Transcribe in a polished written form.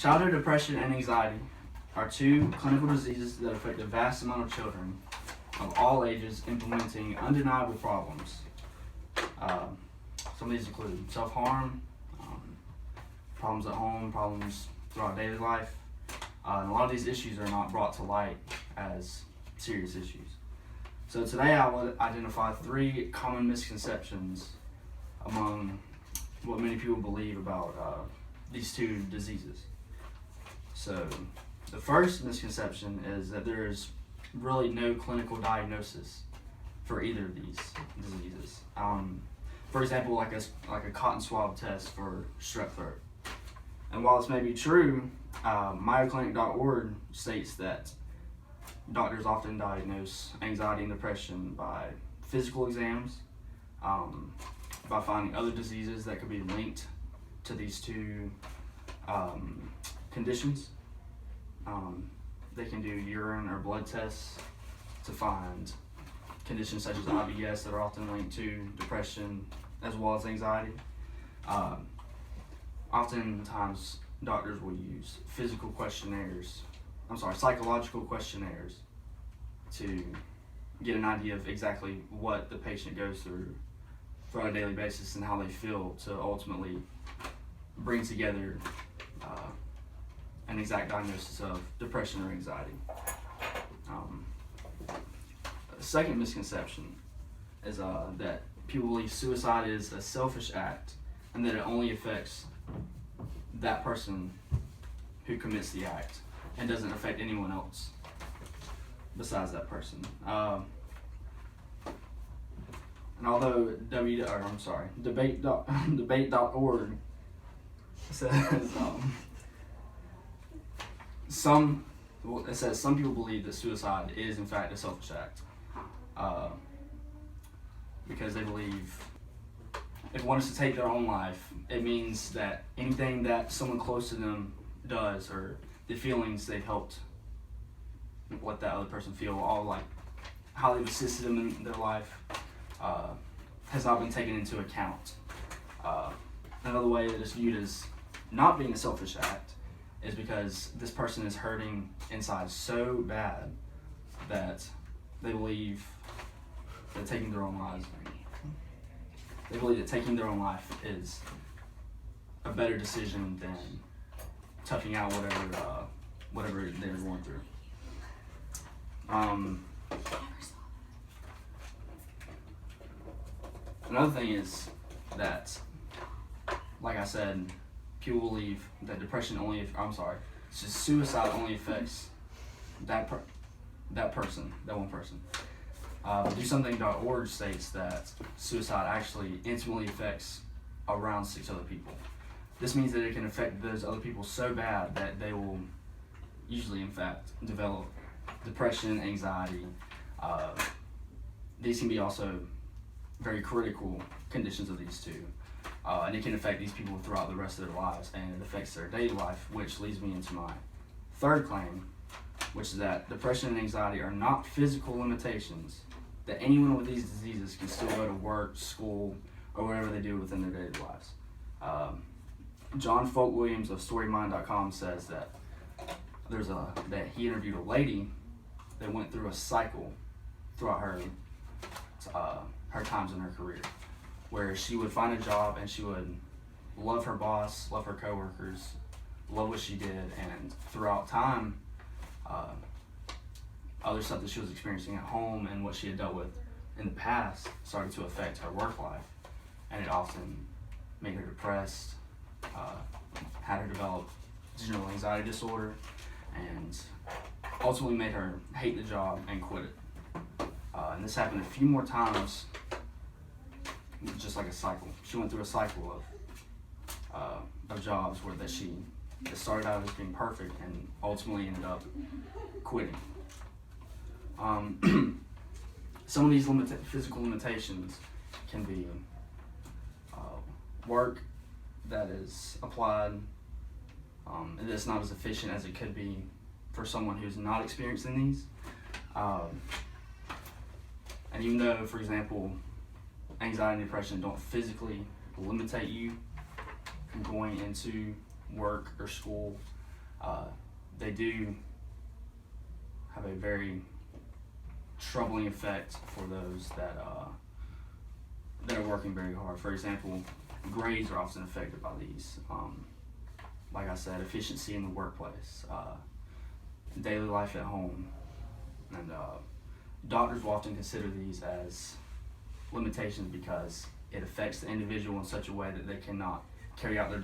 Childhood depression and anxiety are two clinical diseases that affect a vast amount of children of all ages, implementing undeniable problems. Some of these include self-harm, problems at home, problems throughout daily life, and a lot of these issues are not brought to light as serious issues. So today I will identify 3 common misconceptions among what many people believe about these two diseases. So the first misconception is that there is really no clinical diagnosis for either of these diseases. For example, like a cotton swab test for strep throat. And while this may be true, MayoClinic.org states that doctors often diagnose anxiety and depression by physical exams, by finding other diseases that could be linked to these two conditions. They can do urine or blood tests to find conditions such as IBS that are often linked to depression as well as anxiety. Oftentimes, doctors will use psychological questionnaires to get an idea of exactly what the patient goes through on a daily basis and how they feel to ultimately bring together an exact diagnosis of depression or anxiety. The second misconception is that people believe suicide is a selfish act and that it only affects that person who commits the act and doesn't affect anyone else besides that person. And although debate.org says some people believe that suicide is in fact a selfish act, because they believe if one is to take their own life, it means that anything that someone close to them does, or the feelings they've helped let that other person feel, all like how they've assisted them in their life, has not been taken into account. Another way that it's viewed as not being a selfish act is because this person is hurting inside so bad that they believe that taking their own lives. They believe that taking their own life is a better decision than toughing out whatever they're going through. Another thing is that, like I said, people believe that suicide only affects that one person. DoSomething.org states that suicide actually intimately affects around 6 other people. This means that it can affect those other people so bad that they will usually, in fact, develop depression, anxiety. These can be also very critical conditions of these two. And it can affect these people throughout the rest of their lives, and it affects their daily life, which leads me into my third claim, which is that depression and anxiety are not physical limitations, that anyone with these diseases can still go to work, school, or whatever they do within their daily lives. John Folk Williams of StoryMind.com says that that he interviewed a lady that went through a cycle throughout her times in her career, where she would find a job and she would love her boss, love her coworkers, love what she did, and throughout time, other stuff that she was experiencing at home and what she had dealt with in the past started to affect her work life, and it often made her depressed, had her develop general anxiety disorder, and ultimately made her hate the job and quit it. And this happened a few more times, just like a cycle. She went through a cycle of jobs where that started out as being perfect and ultimately ended up quitting. Some of these physical limitations can be work that is applied and it's not as efficient as it could be for someone who's not experiencing these. And even though, for example, anxiety and depression don't physically limitate you from going into work or school, They do have a very troubling effect for those that are working very hard. For example, grades are often affected by these. Like I said, efficiency in the workplace, daily life at home, and doctors will often consider these as limitations because it affects the individual in such a way that they cannot carry out their